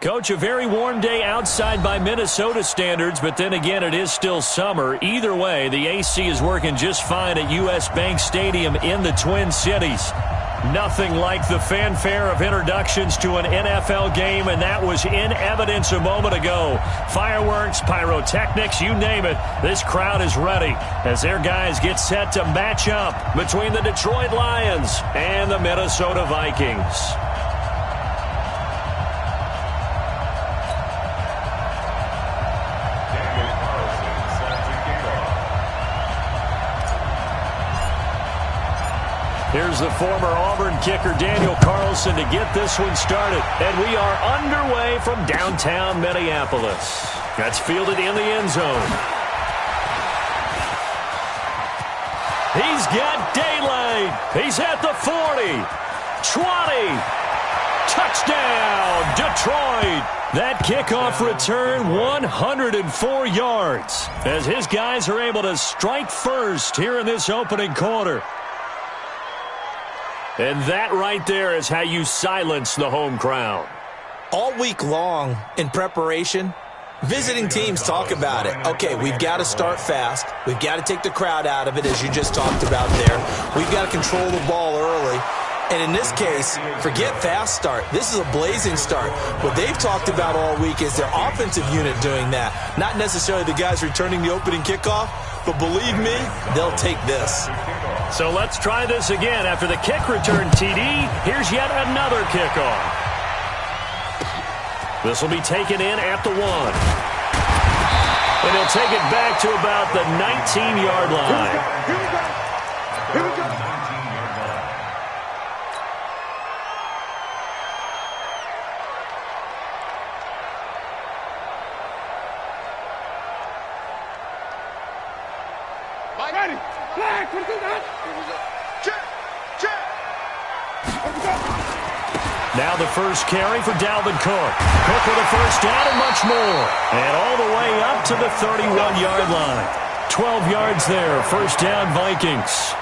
Coach, a very warm day outside by Minnesota standards, but then again, it is still summer. Either way, the AC is working just fine at U.S. Bank Stadium in the Twin Cities. Nothing like the fanfare of introductions to an NFL game, and that was in evidence a moment ago. Fireworks, pyrotechnics, you name it. This crowd is ready as their guys get set to match up between the Detroit Lions and the Minnesota Vikings. Here's the former Auburn kicker, Daniel Carlson, to get this one started. And we are underway from downtown Minneapolis. That's fielded in the end zone. He's got daylight. He's at the 40, 20. Touchdown, Detroit. That kickoff return, 104 yards, as his guys are able to strike first here in this opening quarter. And that right there is how you silence the home crowd. All week long in preparation, visiting teams talk about it. Okay, we've got to start fast. We've got to take the crowd out of it, as you just talked about there. We've got to control the ball early. And in this case, forget fast start. This is a blazing start. What they've talked about all week is their offensive unit doing that. Not necessarily the guys returning the opening kickoff, but believe me, they'll take this. So let's try this again. After the kick return TD, here's yet another kickoff. This will be taken in at the 1. And he'll take it back to about the 19-yard line. Here we go. Here we go. Ready. Flag. What is that? Here we go. Check. Check. Here we go. Now the first carry for Dalvin Cook. Cook with a first down and much more. And all the way up to the 31-yard line. 12 yards there. First down, Vikings.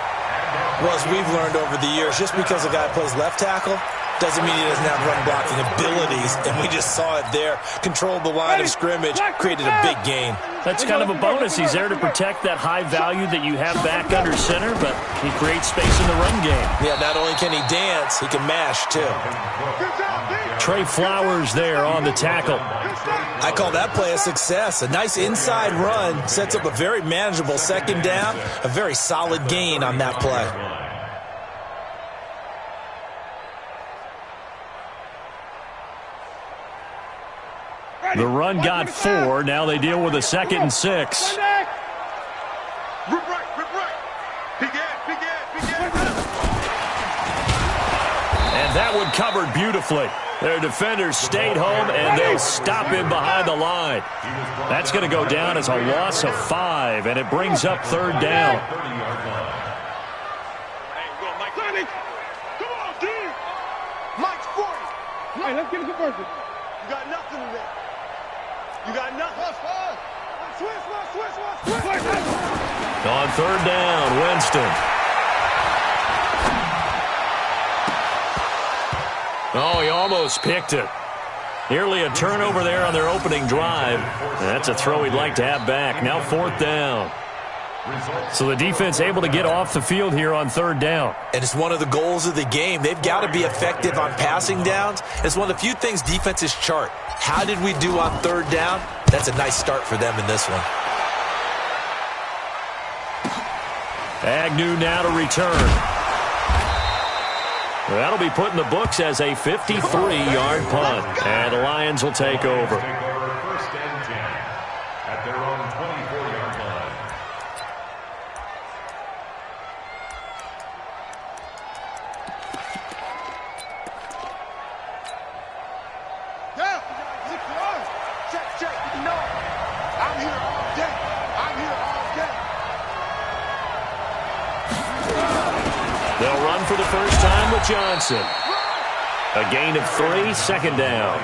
Well, as we've learned over the years, just because a guy plays left tackle doesn't mean he doesn't have run-blocking abilities, and we just saw it there. Controlled the line of scrimmage, created a big gain. That's kind of a bonus. He's there to protect that high value that you have back under center, but he creates space in the run game. Yeah, not only can he dance, he can mash, too. Trey Flowers there on the tackle. I call that play a success. A nice inside run sets up a very manageable second down, a very solid gain on that play. The run got 4. Now they deal with a 2nd and 6. And that one covered beautifully. Their defenders stayed home, and they'll stop him behind the line. That's going to go down as a loss of 5, and it brings up 3rd down. Come on, D. Mike's 40. Hey, let's get a conversion. You got nothing today. You got nothing. Switch. On 3rd down, Winston. Oh, he almost picked it. Nearly a turnover there on their opening drive. That's a throw he'd like to have back. Now 4th down. So the defense able to get off the field here on 3rd down. And it's one of the goals of the game. They've got to be effective on passing downs. It's one of the few things defenses chart. How did we do on 3rd down? That's a nice start for them in this one. Agnew now to return. That'll be put in the books as a 53-yard punt. And the Lions will take over. First and 10 at their own 24-yard line. Yeah. Check. No. I'm here all day. They'll run for the first time with Johnson. A gain of 3, 2nd down.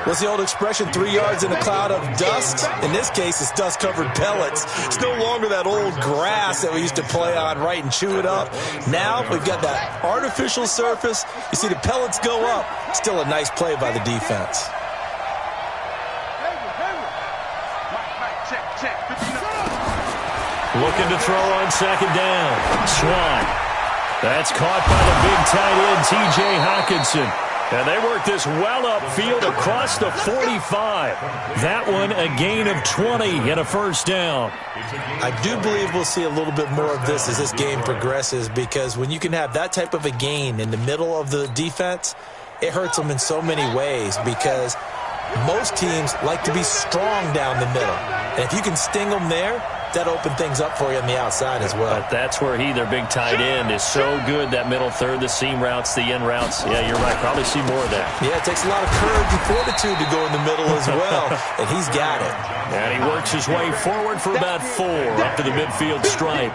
What's the old expression, 3 yards in a cloud of dust? In this case, it's dust-covered pellets. It's no longer that old grass that we used to play on, right, and chew it up. Now we've got that artificial surface. You see the pellets go up. Still a nice play by the defense. Looking to throw on second down. Swan. That's caught by the big tight end, T.J. Hockenson. And they work this well upfield across the 45. That one a gain of 20 and a first down. I do believe we'll see a little bit more of this as this game progresses, because when you can have that type of a gain in the middle of the defense, it hurts them in so many ways, because most teams like to be strong down the middle. And if you can sting them there, that open things up for you on the outside as well. But that's where their big tight end, is so good, that middle third, the seam routes, the in routes. Yeah, you're right. Probably see more of that. Yeah, it takes a lot of courage and fortitude to go in the middle as well, and he's got it. And he works his way forward for about 4 up to the midfield stripe.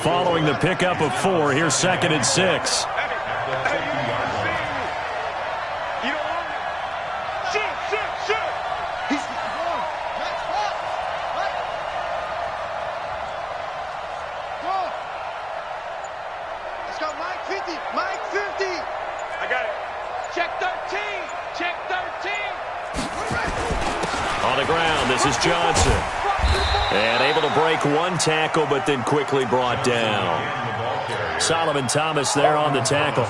Following the pickup of 4, here's 2nd and 6. This is Johnson. And able to break one tackle, but then quickly brought down. Solomon Thomas there on the tackle.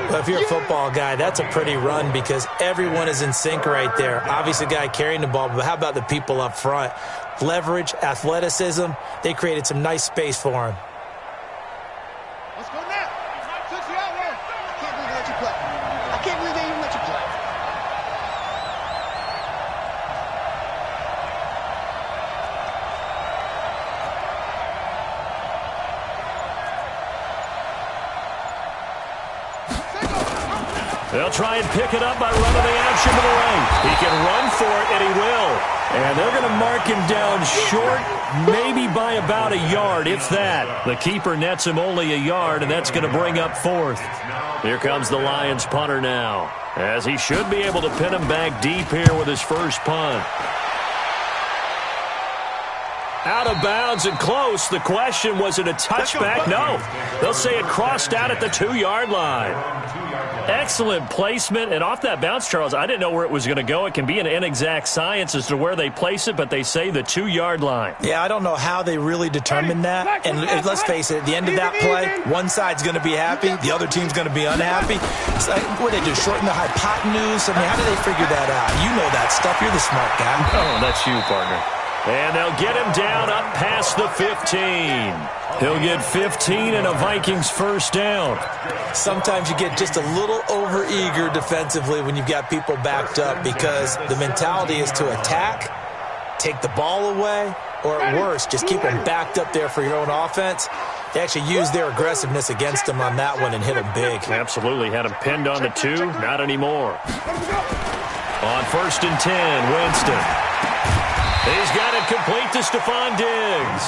Well, if you're a football guy, that's a pretty run, because everyone is in sync right there. Obviously, the guy carrying the ball, but how about the people up front? Leverage, athleticism, they created some nice space for him. Let's go now. I can't believe they let you play. I can't believe they even let you play. They'll try and pick it up by running the action to the right. He can run for it, and he will. And they're going to mark him down short, maybe by about a yard, if that. The keeper nets him only a yard, and that's going to bring up 4th. Here comes the Lions punter now, as he should be able to pin him back deep here with his first punt. Out of bounds and close. The question, was it a touchback? No. They'll say it crossed out at the 2-yard line. Excellent placement, and off that bounce, Charles, I didn't know where it was going to go. It can be an inexact science as to where they place it, but they say the 2-yard line. Yeah, I don't know how they really determined that. And let's face it, at the end of that play, one side's going to be happy, the other team's going to be unhappy. It's like, what do they do, shorten the hypotenuse? I mean, how do they figure that out? You know that stuff. You're the smart guy. Oh, that's you, partner. And they'll get him down up past the 15. He'll get 15 and a Vikings first down. Sometimes you get just a little over-eager defensively when you've got people backed up, because the mentality is to attack, take the ball away, or at worst, just keep them backed up there for your own offense. They actually used their aggressiveness against him on that one and hit him big. Absolutely. Had him pinned on the 2. Not anymore. On 1st and 10, Winston. He's got it complete to Stephon Diggs.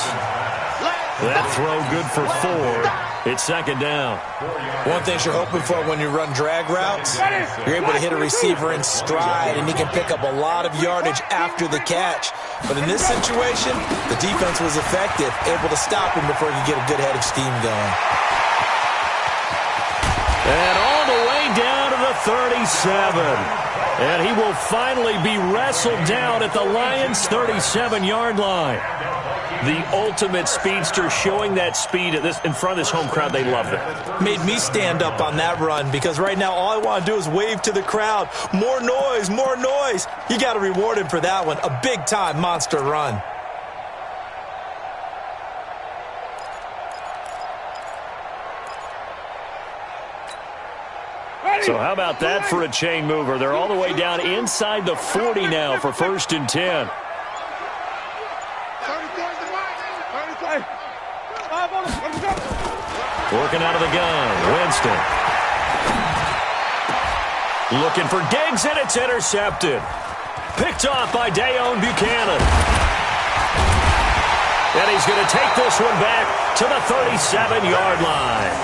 That throw good for 4. It's 2nd down. One thing you're hoping for when you run drag routes, you're able to hit a receiver in stride, and he can pick up a lot of yardage after the catch. But in this situation, the defense was effective, able to stop him before he could get a good head of steam going. And all the way down to the 37. And he will finally be wrestled down at the Lions' 37-yard line. The ultimate speedster, showing that speed at in front of this home crowd. They love it. Made me stand up on that run, because right now all I want to do is wave to the crowd. More noise, more noise. You got to reward him for that one. A big-time monster run. So how about that for a chain mover? They're all the way down inside the 40 now for 1st and 10. Working out of the gun, Winston. Looking for Diggs, and it's intercepted. Picked off by Dayon Buchanan. And he's going to take this one back to the 37-yard line.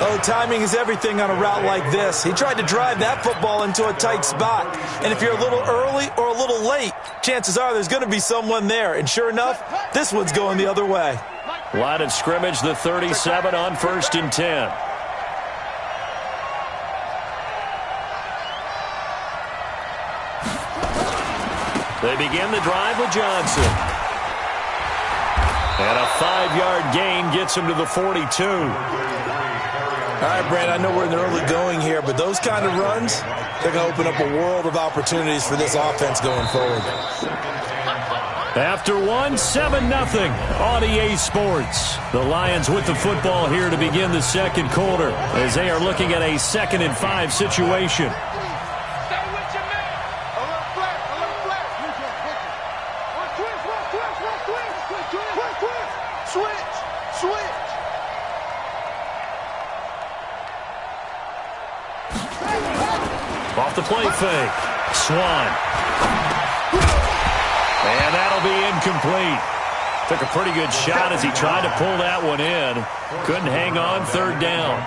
Oh, timing is everything on a route like this. He tried to drive that football into a tight spot. And if you're a little early or a little late, chances are there's going to be someone there. And sure enough, this one's going the other way. Line of scrimmage, the 37 on 1st and 10. They begin the drive with Johnson. And a 5-yard gain gets him to the 42. All right, Brand, I know we're in the early going here, but those kind of runs, they're going to open up a world of opportunities for this offense going forward. After 7-0 on EA Sports. The Lions with the football here to begin the second quarter as they are looking at a 2nd and 5 situation. Off the play fake. Swan. And that'll be incomplete. Took a pretty good shot as he tried to pull that one in. Couldn't hang on, 3rd down.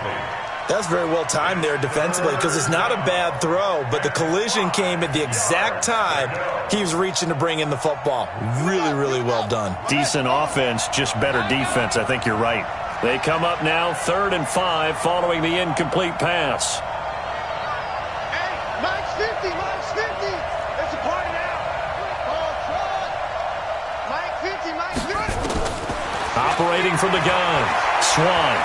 That's very well timed there defensively because it's not a bad throw, but the collision came at the exact time he was reaching to bring in the football. Really, really well done. Decent offense, just better defense. I think you're right. They come up now 3rd and 5 following the incomplete pass. Mike's 50, Mike's 50. It's a party now. Mike 50, Mike 50. Operating from the gun. Swan.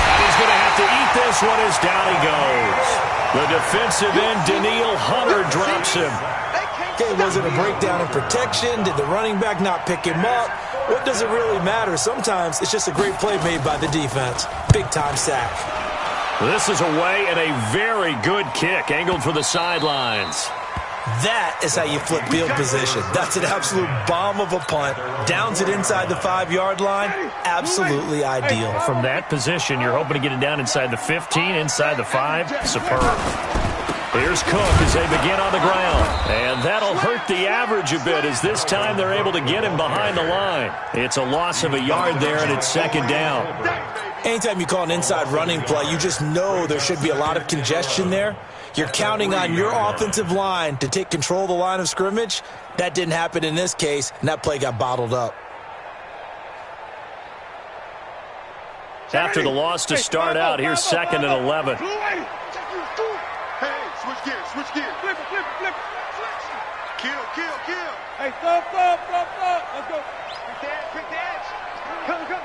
And he's going to have to eat this one as down he goes. The defensive end, Daniil Hunter, drops him. Okay, was it a breakdown in protection? Did the running back not pick him up? What does it really matter? Sometimes it's just a great play made by the defense. Big-time sack. This is away and a very good kick, angled for the sidelines. That is how you flip field position. That's an absolute bomb of a punt. Downs it inside the 5-yard line. Absolutely ideal. From that position, you're hoping to get it down inside the 15, inside the 5. Superb. Here's Cook as they begin on the ground. And that'll hurt the average a bit as this time they're able to get him behind the line. It's a loss of a yard there, and it's 2nd down. Anytime you call an inside running play, you just know there should be a lot of congestion there. You're counting on your offensive line to take control of the line of scrimmage. That didn't happen in this case, and that play got bottled up. After the loss to start out, here's 2nd and 11. Hey, switch gears, switch gears. Flip it, flip it, flip it. Kill, kill, kill. Hey, stop. Let's go. Quick dash. Come.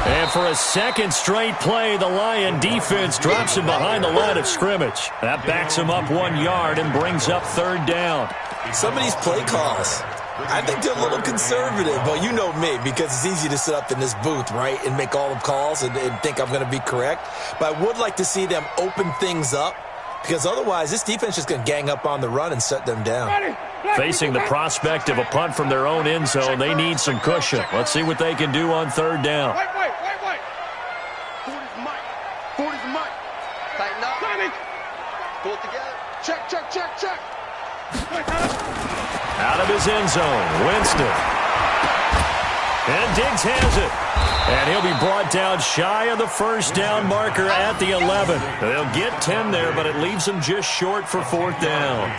And for a 2nd straight play, the Lion defense drops him behind the line of scrimmage. That backs him up 1 yard and brings up 3rd down. Some of these play calls, I think they're a little conservative, but you know me, because it's easy to sit up in this booth, right, and make all the calls and think I'm going to be correct. But I would like to see them open things up, because otherwise this defense is going to gang up on the run and shut them down. Facing the prospect of a punt from their own end zone, they need some cushion. Let's see what they can do on 3rd down. Wait. 40's Mike. Tighten up. Pull it together. Check. Out of his end zone, Winston. And Diggs has it. And he'll be brought down shy of the 1st down marker at the 11. They'll get 10 there, but it leaves them just short for 4th down.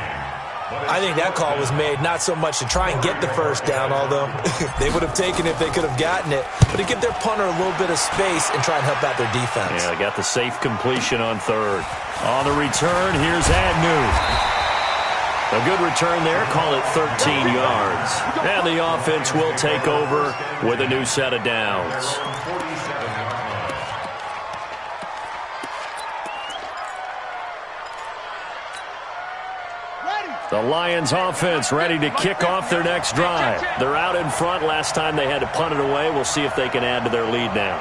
I think that call was made not so much to try and get the 1st down, although they would have taken it if they could have gotten it, but to give their punter a little bit of space and try and help out their defense. Yeah, they got the safe completion on 3rd. On the return, here's Agnew. A good return there, call it 13 yards. And the offense will take over with a new set of downs. The Lions offense ready to kick off their next drive. They're out in front. Last time they had to punt it away. We'll see if they can add to their lead now.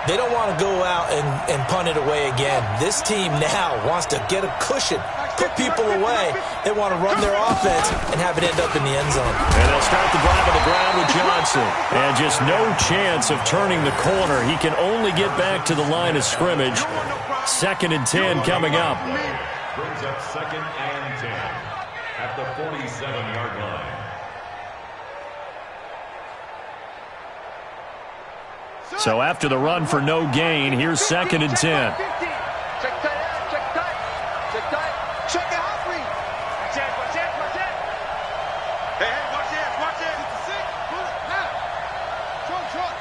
They don't want to go out and punt it away again. This team now wants to get a cushion, put people away. They want to run their offense and have it end up in the end zone. And they'll start the drive on the ground with Johnson. And just no chance of turning the corner. He can only get back to the line of scrimmage. 2nd and 10 coming up. Brings up 2nd and 10 at the 47-yard line. So after the run for no gain, here's 2nd and 10. Check tight. Check it out, please. Watch it. Hey, watch it. Pull it. Now. Short.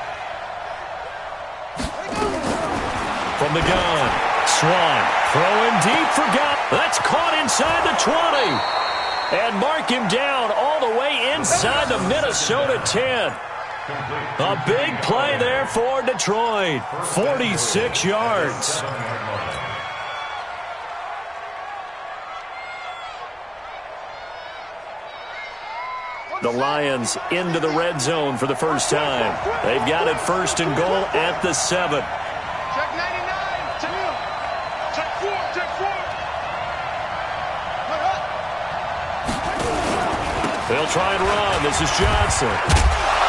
from the gun. Swan throwing deep for God. That's caught inside the 20. And mark him down all the way inside the Minnesota 10. A big play there for Detroit. 46 yards. The Lions into the red zone for the first time. They've got it first and goal at the 7. Check 99. Check 4. Check 4. They'll try and run. This is Johnson.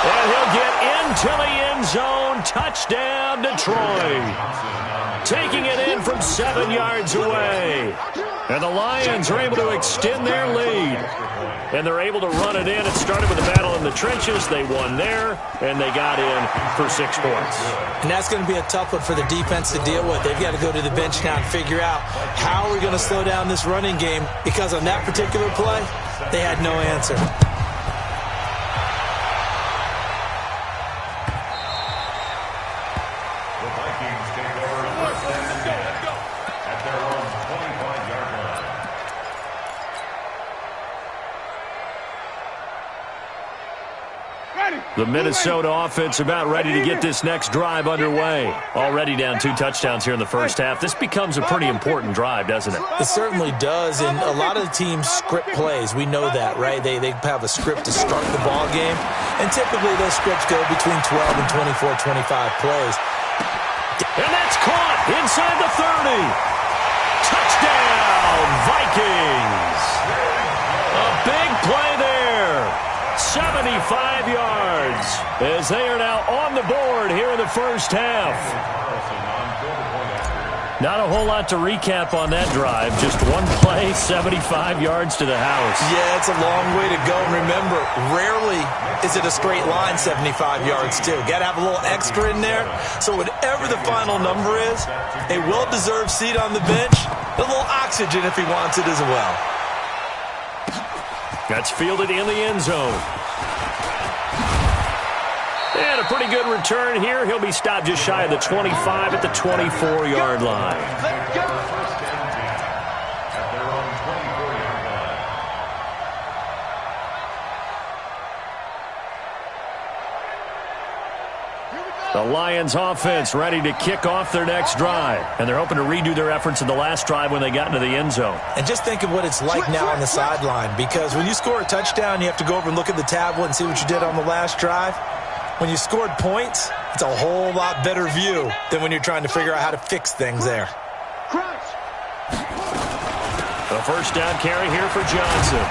And he'll get into the end zone. Touchdown, Detroit. Taking it in from 7 yards away. And the Lions are able to extend their lead. And they're able to run it in. It started with a battle in the trenches. They won there, and they got in for 6 points. And that's going to be a tough one for the defense to deal with. They've got to go to the bench now and figure out how are we going to slow down this running game, because on that particular play, they had no answer. The Minnesota offense about ready to get this next drive underway. Already down 2 touchdowns here in the first half. This becomes a pretty important drive, doesn't it? It certainly does, and a lot of the teams script plays. We know that, right? They have a script to start the ball game, and typically those scripts go between 12 and 24, 25 plays. And that's caught inside the 30. Touchdown, Vikings. A big play there. 75 yards as they are now on the board here in the first half. Not a whole lot to recap on that drive. Just one play, 75 yards to the house. Yeah, it's a long way to go. And remember, rarely is it a straight line 75 yards, too. Got to have a little extra in there. So whatever the final number is, a well-deserved seat on the bench, a little oxygen if he wants it as well. That's fielded in the end zone. And a pretty good return here. He'll be stopped just shy of the 25 at the 24-yard line. The Lions offense ready to kick off their next drive. And they're hoping to redo their efforts in the last drive when they got into the end zone. And just think of what it's like now on the sideline, because when you score a touchdown, you have to go over and look at the tablet and see what you did on the last drive. When you scored points, it's a whole lot better view than when you're trying to figure out how to fix things there. The first down carry here for Johnson.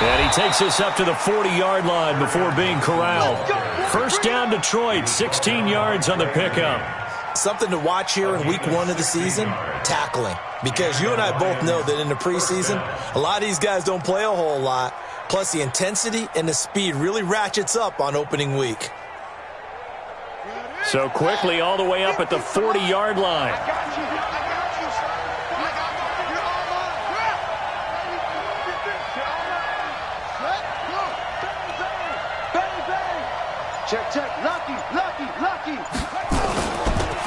And he takes this up to the 40-yard line before being corralled. First down, Detroit, 16 yards on the pickup. Something to watch here in week 1 of the season, tackling. Because you and I both know that in the preseason, a lot of these guys don't play a whole lot. Plus, the intensity and the speed really ratchets up on opening week. So quickly all the way up at the 40-yard line. Check, check. Lucky.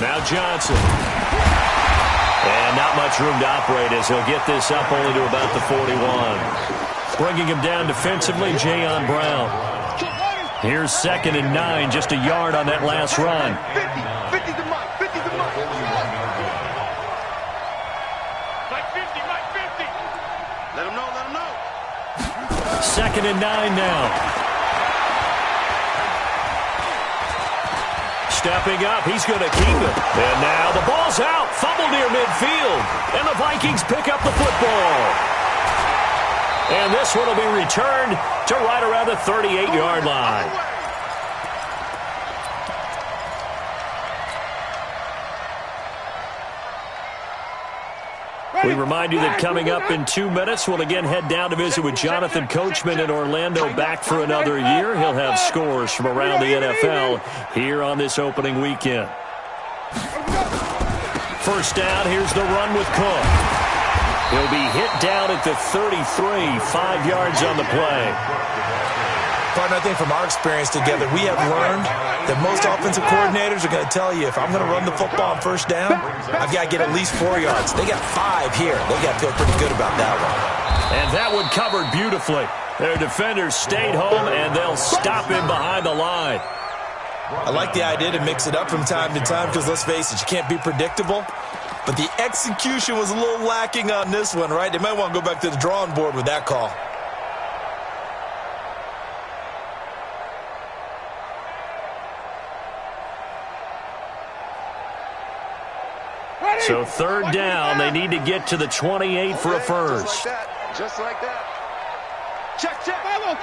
Now Johnson. And not much room to operate as he'll get this up only to about the 41. Bringing him down defensively, Jayon Brown. Here's 2nd and 9, just a yard on that last run. 50 the mark. Mike 50. Let him know. 2nd and 9 now. Stepping up, he's going to keep it. And now the ball's out, fumbled near midfield. And the Vikings pick up the football. And this one will be returned to right around the 38-yard line. We remind you that coming up in 2 minutes, we'll again head down to visit with Jonathan Coachman in Orlando, back for another year. He'll have scores from around the NFL here on this opening weekend. First down, here's the run with Cook. He'll be hit down at the 33, 5 yards on the play. Partner, I think from our experience together, we have learned that most offensive coordinators are going to tell you, if I'm going to run the football on first down, I've got to get at least 4 yards. They got 5 here. They got to feel pretty good about that one. And that one covered beautifully. Their defenders stayed home, and they'll stop him behind the line. I like the idea to mix it up from time to time because, let's face it, you can't be predictable. But the execution was a little lacking on this one, right? They might want to go back to the drawing board with that call. So third down, they need to get to the 28 for a first. Just like that. Check. Vamos.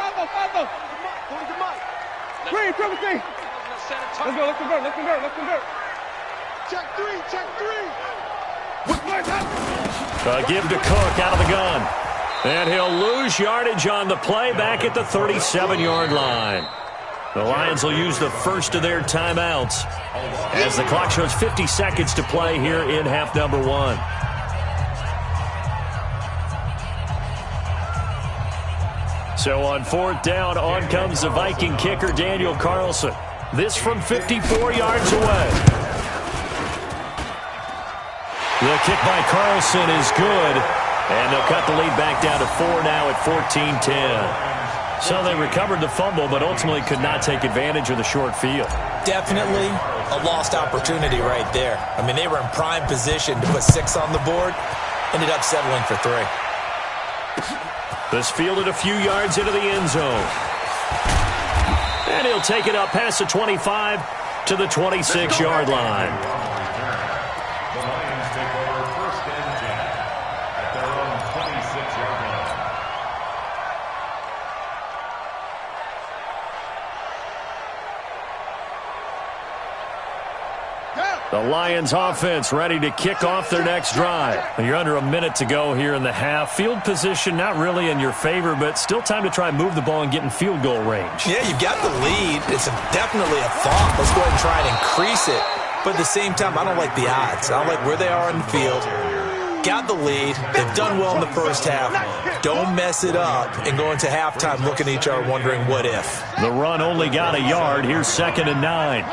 Green, triple T. Let's convert. Check three. A give to Cook out of the gun. And he'll lose yardage on the play back at the 37-yard line. The Lions will use the first of their timeouts as the clock shows 50 seconds to play here in half number 1. So on fourth down, on comes the Viking kicker, Daniel Carlson. This from 54 yards away. The kick by Carlson is good, and they'll cut the lead back down to 4 now at 14-10. So they recovered the fumble, but ultimately could not take advantage of the short field. Definitely A lost opportunity right there. I mean, they were in prime position to put 6 on the board. Ended up settling for 3. This fielded a few yards into the end zone. And he'll take it up past the 25 to the 26-yard line. The Lions take over first and 10 at their own 26-yard line. The Lions offense ready to kick off their next drive. You're under a minute to go here in the half. Field position not really in your favor, but still time to try and move the ball and get in field goal range. Yeah, you've got the lead. It's definitely a thought. Let's go ahead and try and increase it. But at the same time, I don't like the odds. I don't like where they are in the field. Got the lead. They've done well in the first half. Don't mess it up and go into halftime looking at each other wondering what if. The run only got a yard. Here's 2nd and 9.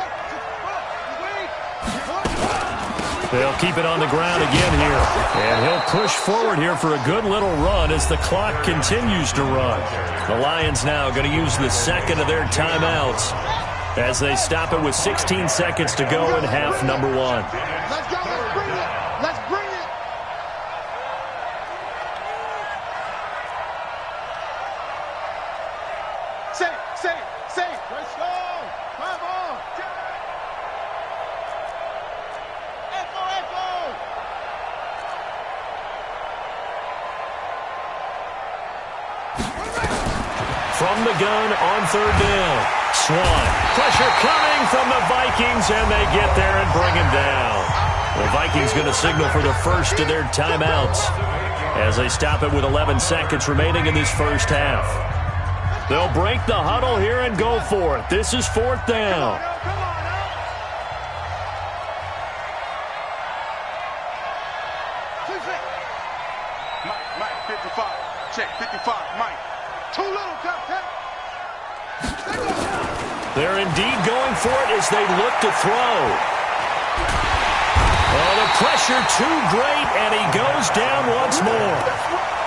They'll keep it on the ground again here. And he'll push forward here for a good little run as the clock continues to run. The Lions now going to use the second of their timeouts as they stop it with 16 seconds to go in half number 1. Let's go. Let's bring it. Safe. Let's go. Come on. Echo. From the gun on 3rd down. Swan. Pressure coming from the Vikings, and they get there and bring him down. The Vikings going to signal for the first of their timeouts as they stop it with 11 seconds remaining in this first half. They'll break the huddle here and go for it. This is 4th down. Mike, 55. Check, 55. Mike. Too little, Captain. They're indeed going for it as they look to throw. Oh, the pressure too great, and he goes down once more.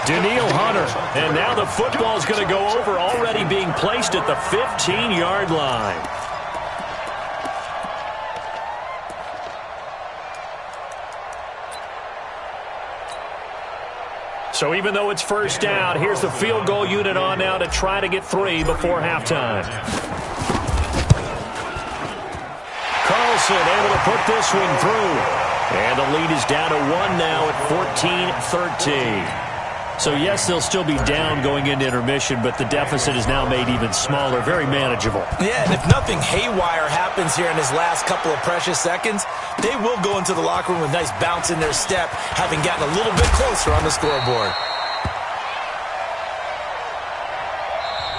Daniil Hunter, and now the football's going to go over, already being placed at the 15-yard line. So even though it's first down, here's the field goal unit on now to try to get 3 before halftime. Carlson able to put this one through. And the lead is down to 1 now at 14-13. So yes, they'll still be down going into intermission, but the deficit is now made even smaller, very manageable. Yeah, and if nothing haywire happens here in his last couple of precious seconds, they will go into the locker room with a nice bounce in their step, having gotten a little bit closer on the scoreboard.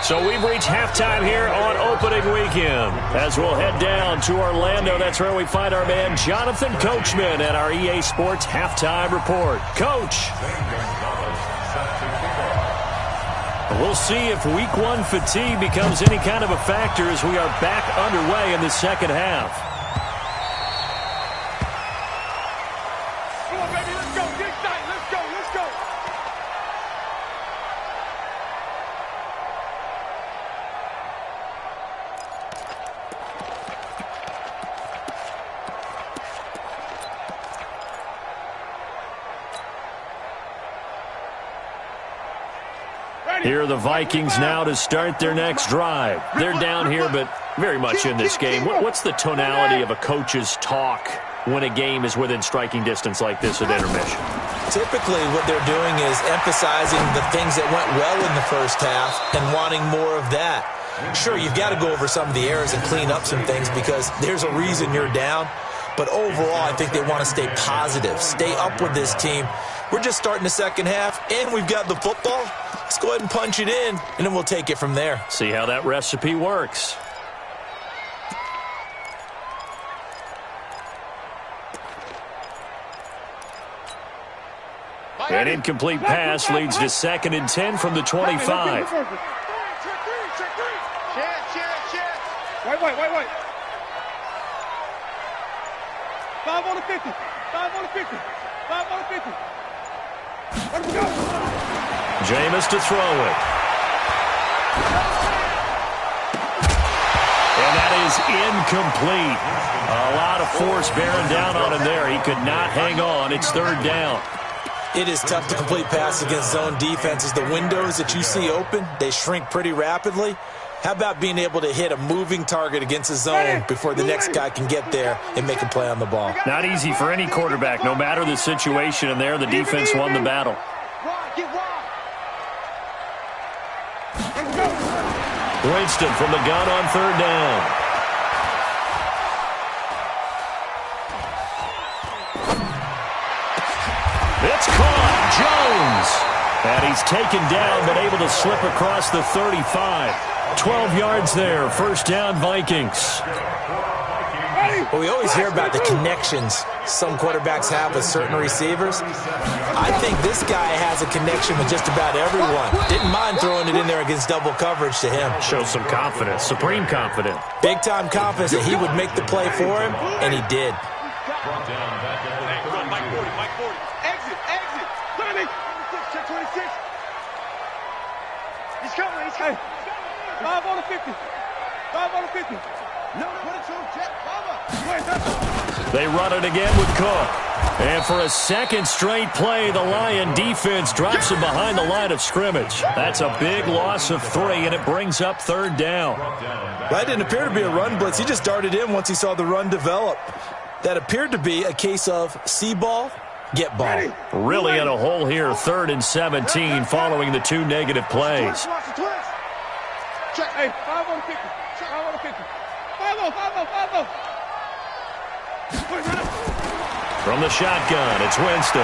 So we've reached halftime here on opening weekend. As we'll head down to Orlando, that's where we find our man Jonathan Coachman at our EA Sports Halftime Report. Coach. We'll see if week one fatigue becomes any kind of a factor as we are back underway in the second half. Come on, baby, let's go. Get excited. Let's go. Let's go. Here are the Vikings now to start their next drive. They're down here, but very much in this game. What's the tonality of a coach's talk when a game is within striking distance like this at intermission? Typically, what they're doing is emphasizing the things that went well in the first half and wanting more of that. Sure, you've got to go over some of the errors and clean up some things because there's a reason you're down. But overall, I think they want to stay positive, stay up with this team. We're just starting the second half, and we've got the football. Let's go ahead and punch it in, and then we'll take it from there. See how that recipe works. An incomplete pass leads to 2nd and 10 from the 25. Check three. Wait. 5 on the 50. 5 on the 50. 5 on the 50. Let him go. Jameis to throw it. And that is incomplete. A lot of force bearing down on him there. He could not hang on. It's 3rd down. It is tough to complete passes against zone defenses. The windows that you see open, they shrink pretty rapidly. How about being able to hit a moving target against a zone before the next guy can get there and make a play on the ball? Not easy for any quarterback, no matter the situation. And there, the defense won the battle. Winston from the gun on 3rd down. It's caught. Jones. And he's taken down, but able to slip across the 35. 12 yards there. 1st down, Vikings. Well, we always hear about the connections some quarterbacks have with certain receivers. I think this guy has a connection with just about everyone. Didn't mind throwing it in there against double coverage to him. Shows some confidence, supreme confidence. Big-time confidence that he would make the play for him, and he did. Mike 40. Exit. Look at me. Check 26. He's coming. 5 on the 50. 5 on the 50. No, 22. Check. They run it again with Cook. And for a 2nd straight play, the Lion defense drops him behind the line of scrimmage. That's a big loss of 3, and it brings up 3rd down. That didn't appear to be a run blitz. He just darted in once he saw the run develop. That appeared to be a case of see ball, get ball. Really in a hole here, 3rd and 17 following the 2 negative plays. Check. Hey, 5 on the 50. 5 on the 50. 5-0. From the shotgun, it's Winston.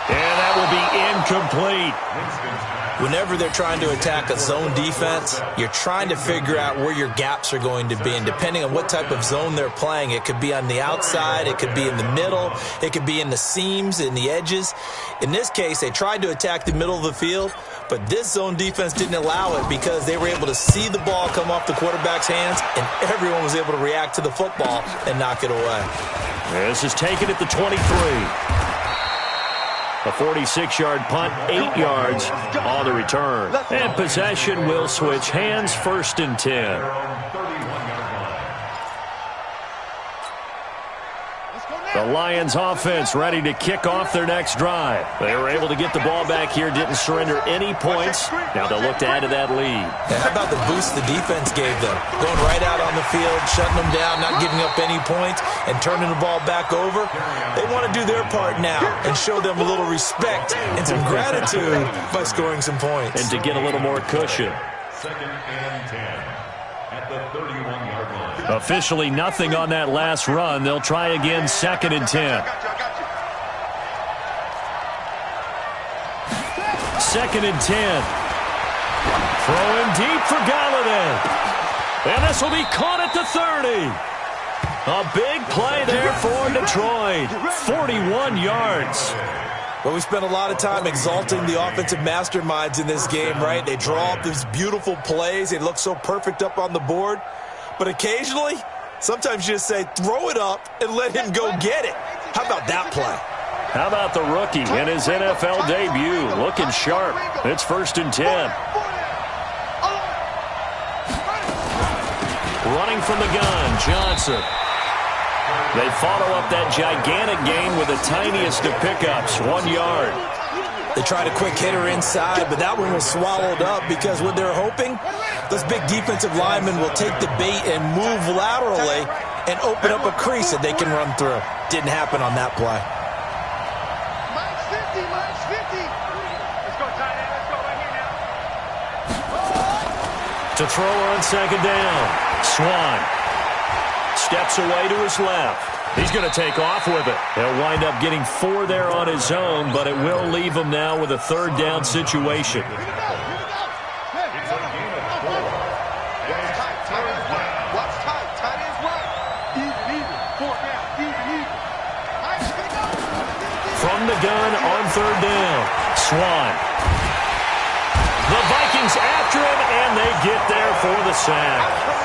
And that will be incomplete. Whenever they're trying to attack a zone defense, you're trying to figure out where your gaps are going to be. And depending on what type of zone they're playing, it could be on the outside, it could be in the middle, it could be in the seams, in the edges. In this case, they tried to attack the middle of the field, but this zone defense didn't allow it because they were able to see the ball come off the quarterback's hands, and everyone was able to react to the football and knock it away. This is taken at the 23. A 46-yard punt, 8 yards on the return. And possession will switch hands, 1st and 10. The Lions offense ready to kick off their next drive. They were able to get the ball back here, didn't surrender any points. Now they'll look to add to that lead. Yeah, how about the boost the defense gave them? Going right out on the field, shutting them down, not giving up any points, and turning the ball back over. They want to do their part now and show them a little respect and some gratitude by scoring some points. And to get a little more cushion. 2nd and 10 at the 31-yard line. Officially nothing on that last run. They'll try again, 2nd and 10. 2nd and 10. Throwing deep for Galladay. And this will be caught at the 30. A big play there for Detroit. 41 yards. Well, we spent a lot of time exalting the offensive masterminds in this game, right? They draw up these beautiful plays. They look so perfect up on the board. But occasionally, sometimes you just say, throw it up and let him go get it. How about that play? How about the rookie in his NFL debut? Looking sharp. It's 1st and 10. Running from the gun, Johnson. They follow up that gigantic gain with the tiniest of pickups, 1 yard. They tried a quick hitter inside, but that one was swallowed up because what they're hoping, those big defensive linemen will take the bait and move laterally and open up a crease that they can run through. Didn't happen on that play. Minus 50, minus 50. Let's go, tight end. Let's go right here now. To throw on 2nd down, Swan. Steps away to his left. He's going to take off with it. He'll wind up getting 4 there on his own, but it will leave him now with a 3rd down situation. It's a gain of 4. Watch tight. Tight ends right. Even. 4 down. Even. From the gun on 3rd down, Swan. The Vikings after him, and they get there for the sack.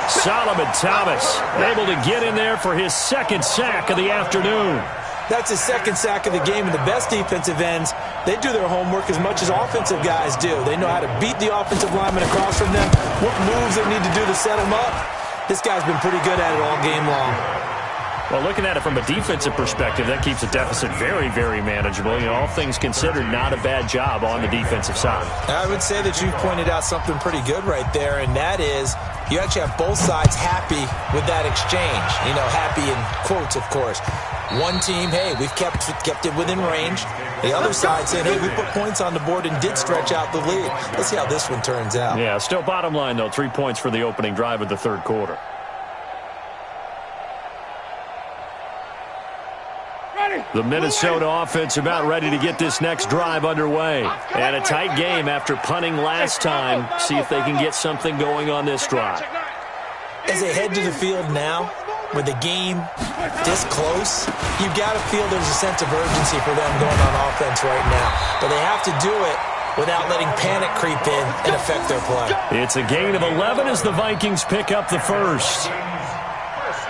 Solomon Thomas able to get in there for his 2nd sack of the afternoon. That's his 2nd sack of the game, and the best defensive ends, they do their homework as much as offensive guys do. They know how to beat the offensive lineman across from them, what moves they need to do to set them up. This guy's been pretty good at it all game long. Well, looking at it from a defensive perspective, that keeps the deficit very, very manageable. You know, all things considered, not a bad job on the defensive side. I would say that you've pointed out something pretty good right there, and that is you actually have both sides happy with that exchange. You know, happy in quotes, of course. One team, hey, we've kept it within range. The other side saying, hey, we put points on the board and did stretch out the lead. Let's see how this one turns out. Yeah, still bottom line, though, 3 points for the opening drive of the 3rd quarter. The Minnesota offense about ready to get this next drive underway. And a tight game after punting last time. See if they can get something going on this drive. As they head to the field now, with the game this close, you've got to feel there's a sense of urgency for them going on offense right now. But they have to do it without letting panic creep in and affect their play. It's a gain of 11 as the Vikings pick up the 1st.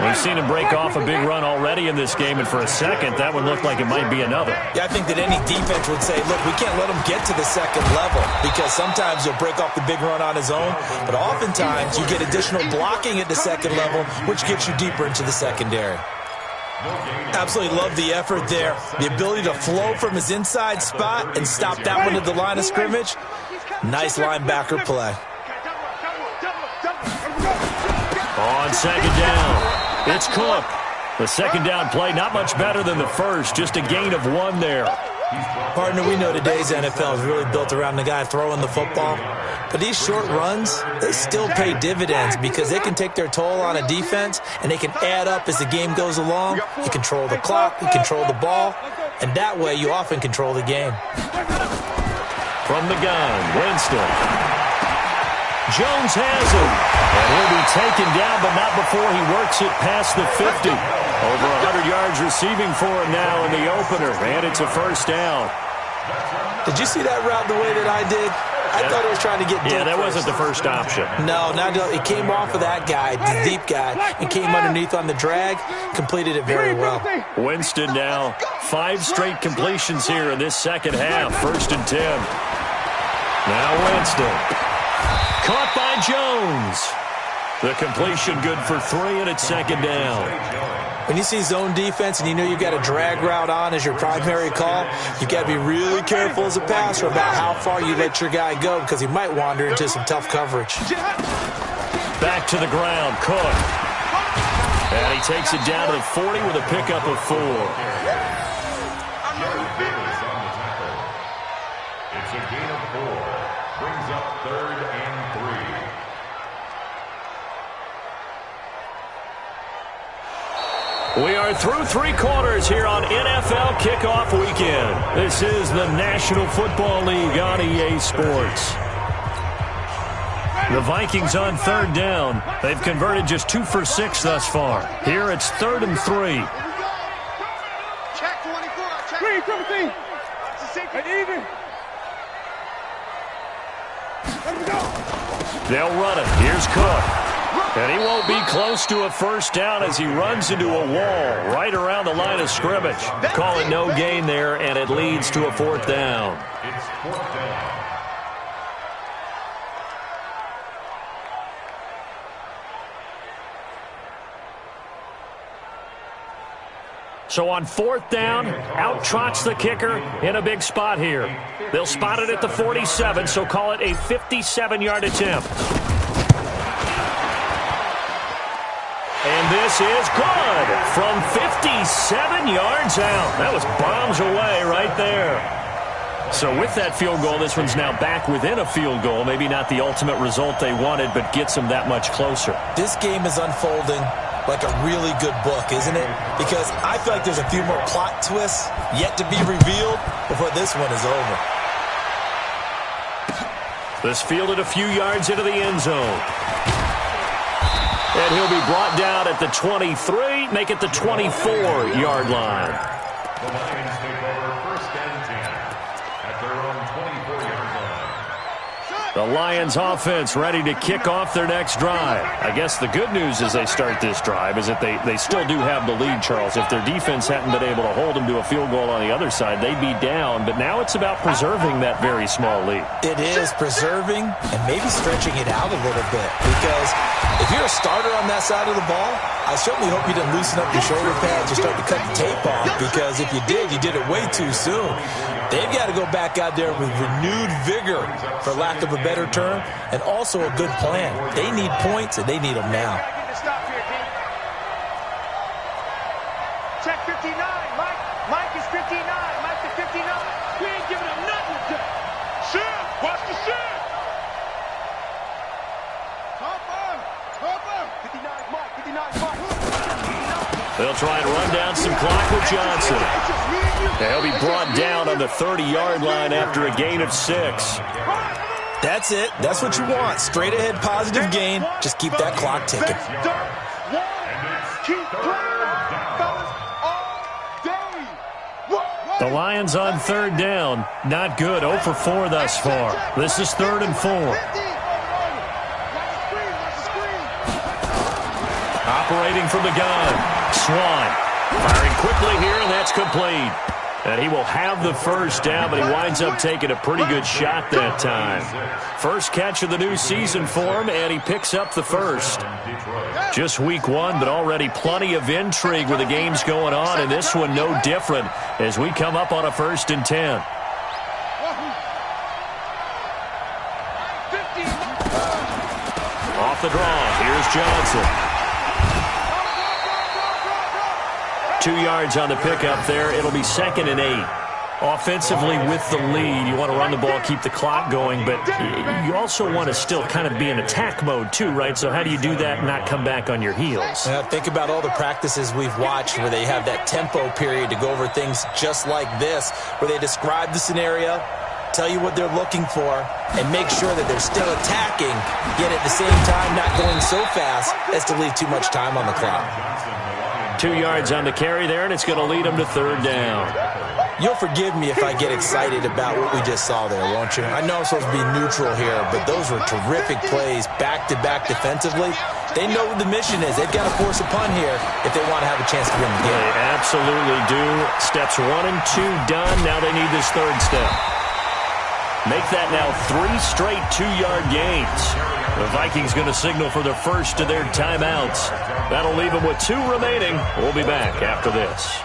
We've seen him break off a big run already in this game, and for a second, that would look like it might be another. Yeah, I think that any defense would say, look, we can't let him get to the 2nd level because sometimes he'll break off the big run on his own, but oftentimes you get additional blocking at the 2nd level, which gets you deeper into the secondary. Absolutely love the effort there. The ability to flow from his inside spot and stop that one at the line of scrimmage. Nice linebacker play. On 2nd down, it's Cook. The 2nd down play, not much better than the first, just a gain of 1 there. Partner, we know today's NFL is really built around the guy throwing the football. But these short runs, they still pay dividends because they can take their toll on a defense and they can add up as the game goes along. You control the clock, you control the ball, and that way you often control the game. From the gun, Winston. Jones has him, and he'll be taken down, but not before he works it past the 50. Over 100 yards receiving for him now in the opener, and it's a 1st down. Did you see that route the way that I did? I thought he was trying to get deep. Yeah, that wasn't the first option. No, it came off of that guy, the deep guy, and came underneath on the drag, completed it very well. Winston now, 5 straight completions here in this 2nd half, 1st and 10. Now Winston. Caught by Jones. The completion good for 3, and it's 2nd down. When you see zone defense and you know you've got a drag route on as your primary call, you've got to be really careful as a passer about how far you let your guy go because he might wander into some tough coverage. Back to the ground, Cook. And he takes it down to the 40 with a pickup of 4. It's a gain of 4. Brings up 3rd and 3. We are through 3 quarters here on NFL Kickoff Weekend. This is the National Football League on EA Sports. The Vikings on third down. They've converted just 2 for 6 thus far. Here it's 3rd and 3. Check 24. Check 17. Even. Let him go. They'll run it. Here's Cook. And he won't be close to a first down as he runs into a wall right around the line of scrimmage. Call it no gain there, and it leads to a 4th down. It's 4th down. So on 4th down, out trots the kicker in a big spot here. They'll spot it at the 47, so call it a 57-yard attempt. And this is good from 57 yards out. That was bombs away right there. So with that field goal, this one's now back within a field goal. Maybe not the ultimate result they wanted, but gets them that much closer. This game is unfolding like a really good book, isn't it? Because I feel like there's a few more plot twists yet to be revealed before this one is over. This fielded a few yards into the end zone. And he'll be brought down at the 23, make it the 24-yard line. The Lions take over 1st and 10 at their own 24-yard line. The Lions offense ready to kick off their next drive. I guess the good news as they start this drive is that they still do have the lead, Charles. If their defense hadn't been able to hold them to a field goal on the other side, they'd be down. But now it's about preserving that very small lead. It is preserving and maybe stretching it out a little bit, because if you're a starter on that side of the ball, I certainly hope you didn't loosen up your shoulder pads or start to cut the tape off, because if you did it way too soon. They've got to go back out there with renewed vigor, for lack of a better term, and also a good plan. They need points, and they need them now. Check 59. Mike is 59. Mike is 59. We ain't giving him nothing. Shit. Watch the shit. Top on. 59 Mike. 59 Mike. They'll try and run down some clock with Johnson. They'll be brought down on the 30-yard line after a gain of 6. That's it. That's what you want. Straight ahead positive gain. Just keep that clock ticking. Keep playing, fellas, all day. The Lions on 3rd down. Not good. 0 for 4 thus far. This is 3rd and 4. Operating from the gun. Swan firing quickly here, and that's complete. And he will have the first down, but he winds up taking a pretty good shot that time. First catch of the new season for him, and he picks up the first. Just week 1, but already plenty of intrigue with the games going on, and this one no different as we come up on a 1st and 10. Off the draw, here's Johnson. 2 yards on the pickup there. It'll be 2nd and 8. Offensively with the lead, you want to run the ball, keep the clock going, but you also want to still kind of be in attack mode too, right? So how do you do that and not come back on your heels? Think about all the practices we've watched where they have that tempo period to go over things just like this, where they describe the scenario, tell you what they're looking for, and make sure that they're still attacking, yet at the same time not going so fast as to leave too much time on the clock. 2 yards on the carry there, and it's going to lead them to 3rd down. You'll forgive me if I get excited about what we just saw there, won't you? I know I'm supposed to be neutral here, but those were terrific plays back-to-back defensively. They know what the mission is. They've got to force a punt here if they want to have a chance to win the game. They absolutely do. Steps 1 and 2 done. Now they need this 3rd step. Make that now 3 straight 2-yard gains. The Vikings going to signal for the first of their timeouts. That'll leave them with 2 remaining. We'll be back after this.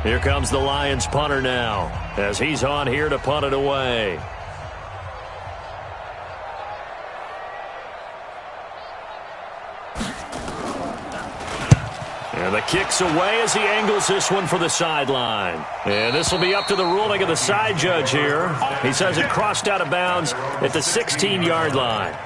Here comes the Lions punter now, as he's on here to punt it away. And the kick's away as he angles this one for the sideline. And this will be up to the ruling of the side judge here. He says it crossed out of bounds at the 16-yard line.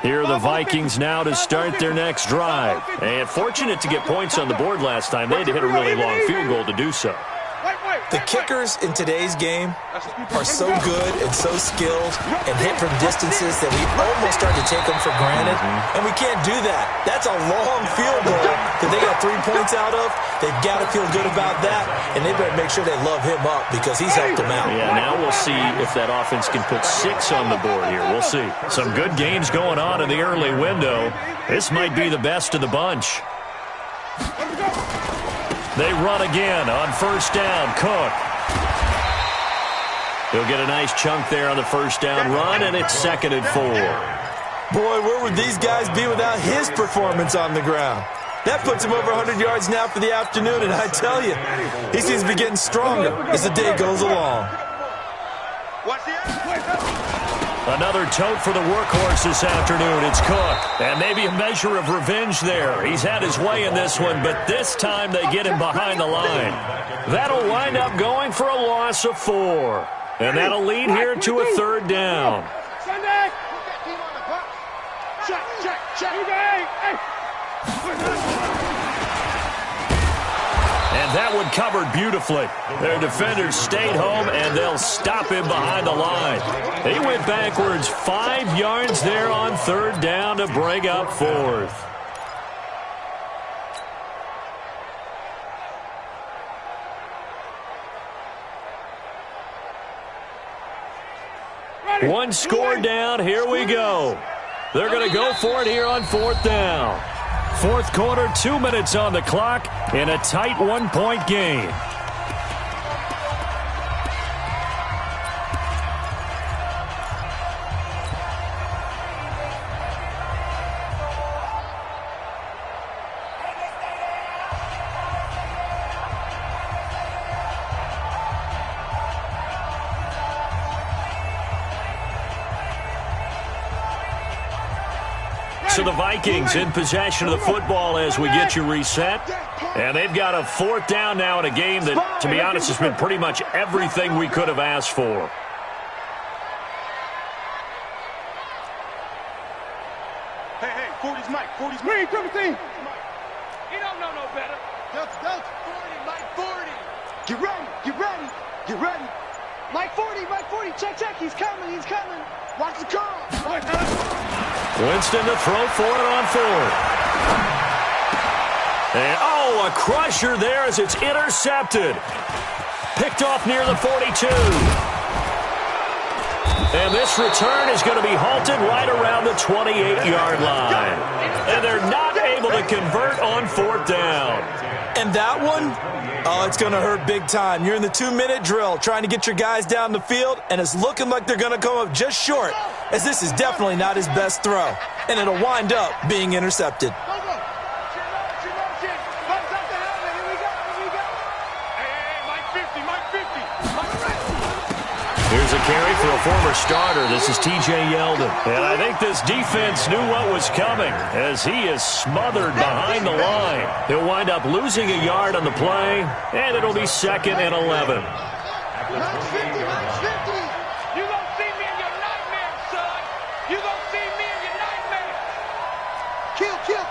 Here are the Vikings now to start their next drive. And fortunate to get points on the board last time. They had to hit a really long field goal to do so. The kickers in today's game are so good and so skilled and hit from distances that we almost start to take them for granted, and we can't do that. That's a long field goal that they got 3 points out of. They've got to feel good about that, and they better make sure they love him up because he's helped them out. Yeah, now we'll see if that offense can put 6 on the board here. We'll see. Some good games going on in the early window. This might be the best of the bunch. They run again on first down. Cook. He'll get a nice chunk there on the first down run, and it's 2nd and 4. Boy, where would these guys be without his performance on the ground? That puts him over 100 yards now for the afternoon, and I tell you, he seems to be getting stronger as the day goes along. Another tote for the workhorse this afternoon. It's Cook. And maybe a measure of revenge there. He's had his way in this one, but this time they get him behind the line. That'll wind up going for a loss of 4. And that'll lead here to a 3rd down. And that one covered beautifully. Their defenders stayed home, and they'll stop him behind the line. He went backwards 5 yards there on 3rd down to bring up 4th. One score down. Here we go. They're going to go for it here on 4th down. 4th quarter, 2 minutes on the clock in a tight 1-point game. So the Vikings in possession of the football as we get you reset. And they've got a 4th down now in a game that, to be honest, has been pretty much everything we could have asked for. Hey, 40's Mike, 40's Mike. You don't know no better. Delta, 40, Mike 40. Get ready. Mike 40, check, he's coming. Watch the call. Winston to throw for it on 4th. And, a crusher there as it's intercepted. Picked off near the 42. And this return is going to be halted right around the 28-yard line. And they're not able to convert on 4th down. And that one, it's going to hurt big time. You're in the 2-minute drill trying to get your guys down the field, and it's looking like they're going to come up just short, as this is definitely not his best throw, and it'll wind up being intercepted. Here's a carry for a former starter. This is T.J. Yeldon. And I think this defense knew what was coming as he is smothered behind the line. He'll wind up losing a yard on the play, and it'll be 2nd and 11.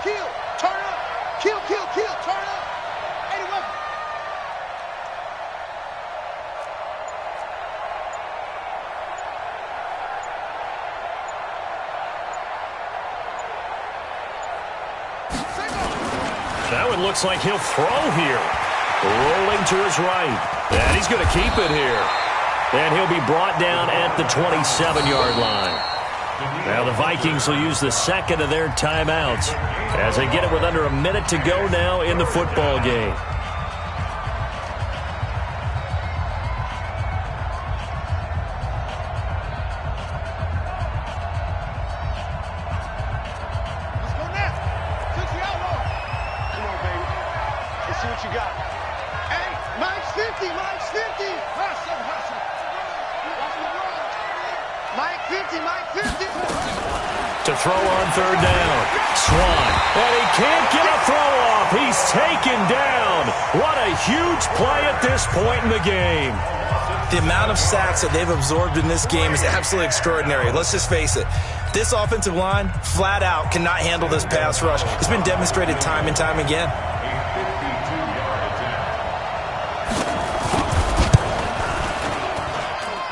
Kill. Turn up. Kill. Turn up. 81. That one looks like he'll throw here. Rolling to his right. And he's going to keep it here. And he'll be brought down at the 27-yard line. Now the Vikings will use the 2nd of their timeouts as they get it with under a minute to go now in the football game. Let's go now. Took the outlaw. Come on, baby. Let's see what you got. Hey, Mike's 50. Hustle. Watch the run. Mike 50. to throw on third down. Swan, and he can't get a throw off. He's taken down. What a huge play at this point in the game. The amount of sacks that they've absorbed in this game is absolutely extraordinary. Let's just face it. This offensive line, flat out, cannot handle this pass rush. It's been demonstrated time and time again.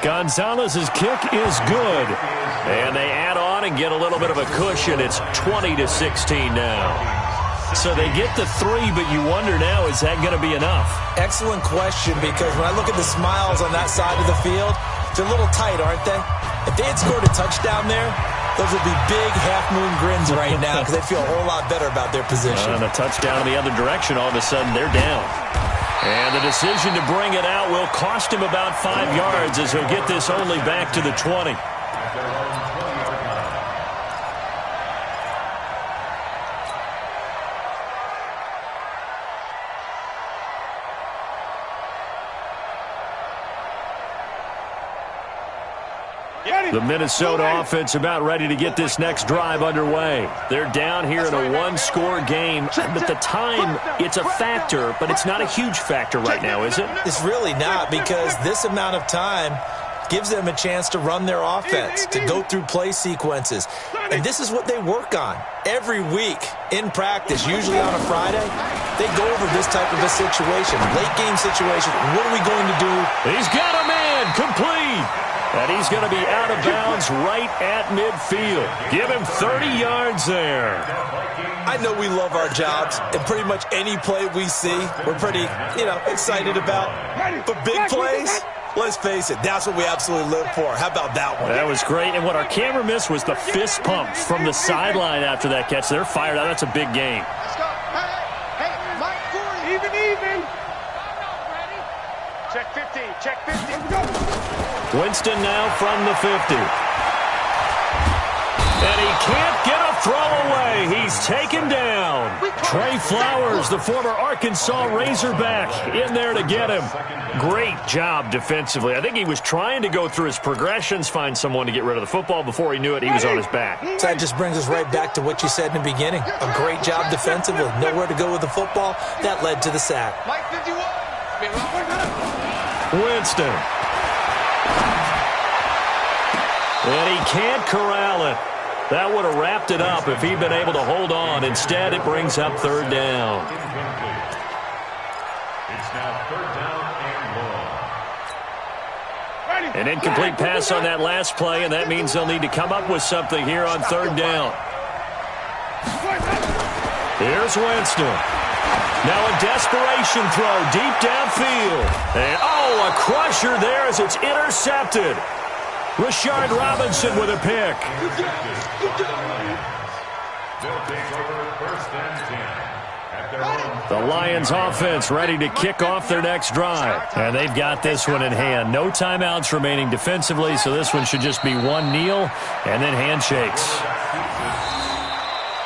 Gonzalez's kick is good. And they add on and get a little bit of a cushion. It's 20-16 now. So they get the 3, but you wonder now, is that going to be enough? Excellent question, because when I look at the smiles on that side of the field, they're a little tight, aren't they? If they had scored a touchdown there, those would be big half-moon grins right now because they feel a whole lot better about their position. And a touchdown in the other direction, all of a sudden they're down. And the decision to bring it out will cost him about 5 yards as he'll get this only back to the 20. The Minnesota offense about ready to get this next drive underway. They're down here in a one-score game. But the time, it's a factor, but it's not a huge factor right now, is it? It's really not, because this amount of time gives them a chance to run their offense, to go through play sequences. And this is what they work on every week in practice, usually on a Friday. They go over this type of a situation, late-game situation. What are we going to do? He's got a man, complete. And he's going to be out of bounds right at midfield. Give him 30 yards there. I know we love our jobs, and pretty much any play we see, we're pretty, excited about. But big plays, let's face it, that's what we absolutely live for. How about that one? That was great. And what our camera missed was the fist pump from the sideline after that catch. They're fired out. That's a big game. Let's go. Hey, Mike 40. Even. Check 50. Check 50. Let's go. Winston now from the 50. And he can't get a throw away. He's taken down. Trey Flowers, the former Arkansas Razorback, in there to get him. Great job defensively. I think he was trying to go through his progressions, find someone to get rid of the football. Before he knew it, he was on his back. So that just brings us right back to what you said in the beginning. A great job defensively. Nowhere to go with the football. That led to the sack. Mike 51. Winston. And he can't corral it. That would have wrapped it up if he'd been able to hold on. Instead, it brings up third down. It's now third down and long. An incomplete pass on that last play, and that means they'll need to come up with something here on third down. Here's Winston. Now a desperation throw deep downfield. And, a crusher there as it's intercepted. Rashard Robinson with a pick. They'll take over first and 10 at their own. The Lions offense ready to kick off their next drive. And they've got this one in hand. No timeouts remaining defensively, so this one should just be one kneel and then handshakes.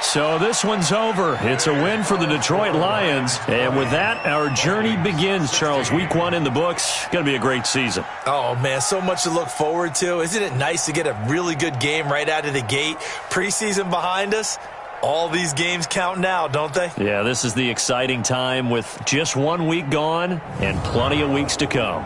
So this one's over. It's a win for the Detroit Lions. And with that, our journey begins, Charles. Week 1 in the books. Going to be a great season. Oh, man, so much to look forward to. Isn't it nice to get a really good game right out of the gate? Preseason behind us. All these games count now, don't they? Yeah, this is the exciting time with just 1 week gone and plenty of weeks to come.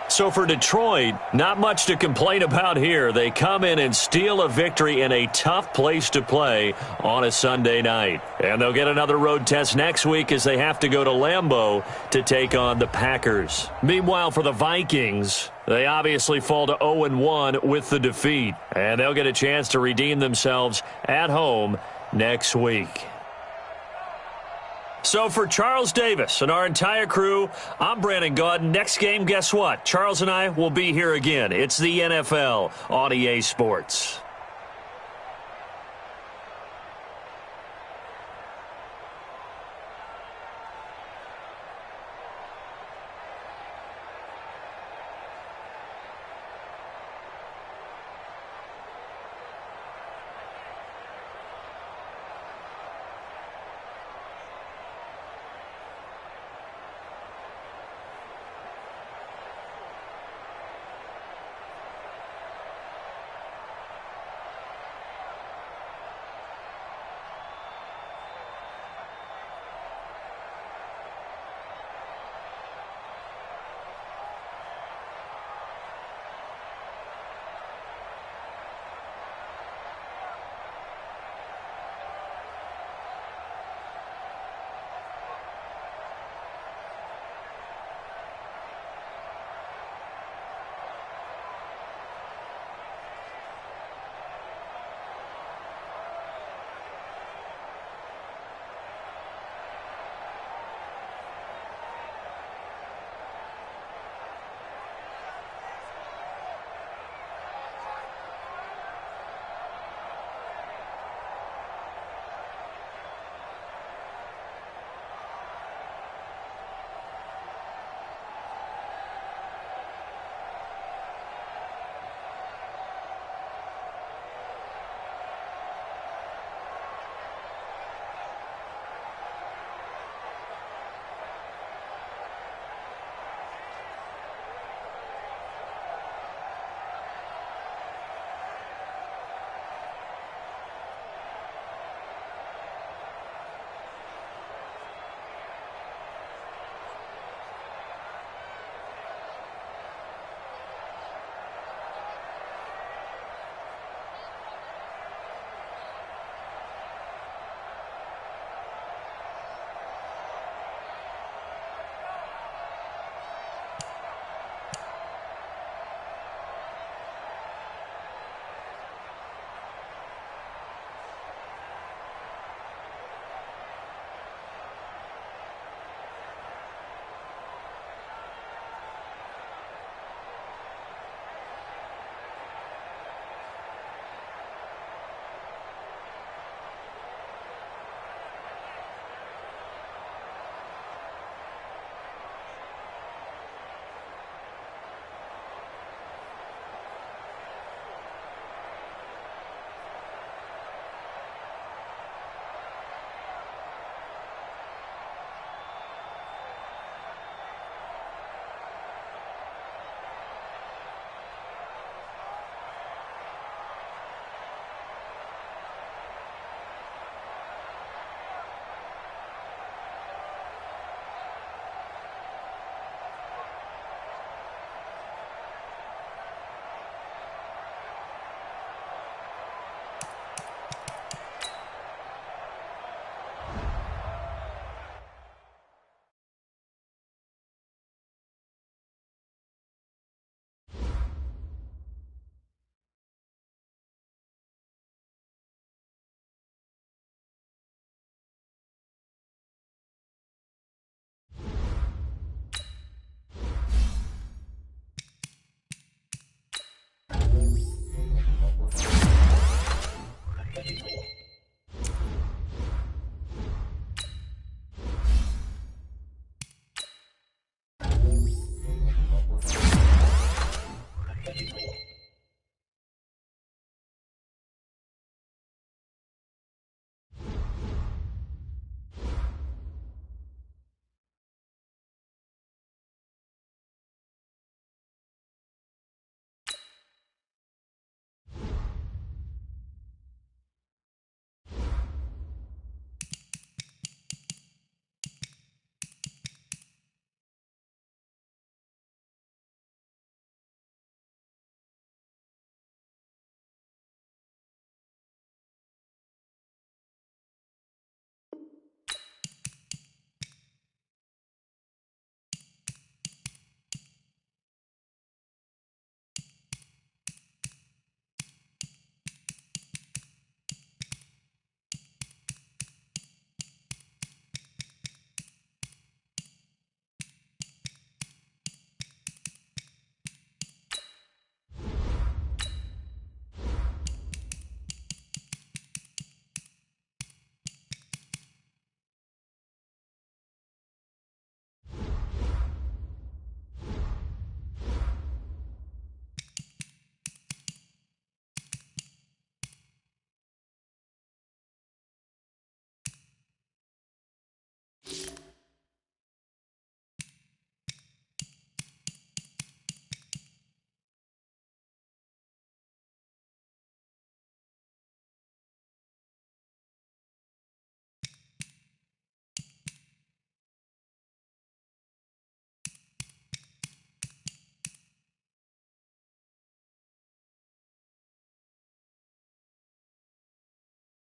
So for Detroit, not much to complain about here. They come in and steal a victory in a tough place to play on a Sunday night. And they'll get another road test next week as they have to go to Lambeau to take on the Packers. Meanwhile, for the Vikings, they obviously fall to 0-1 with the defeat. And they'll get a chance to redeem themselves at home next week. So for Charles Davis and our entire crew, I'm Brandon Gaudin. Next game, guess what? Charles and I will be here again. It's the NFL on EA Sports.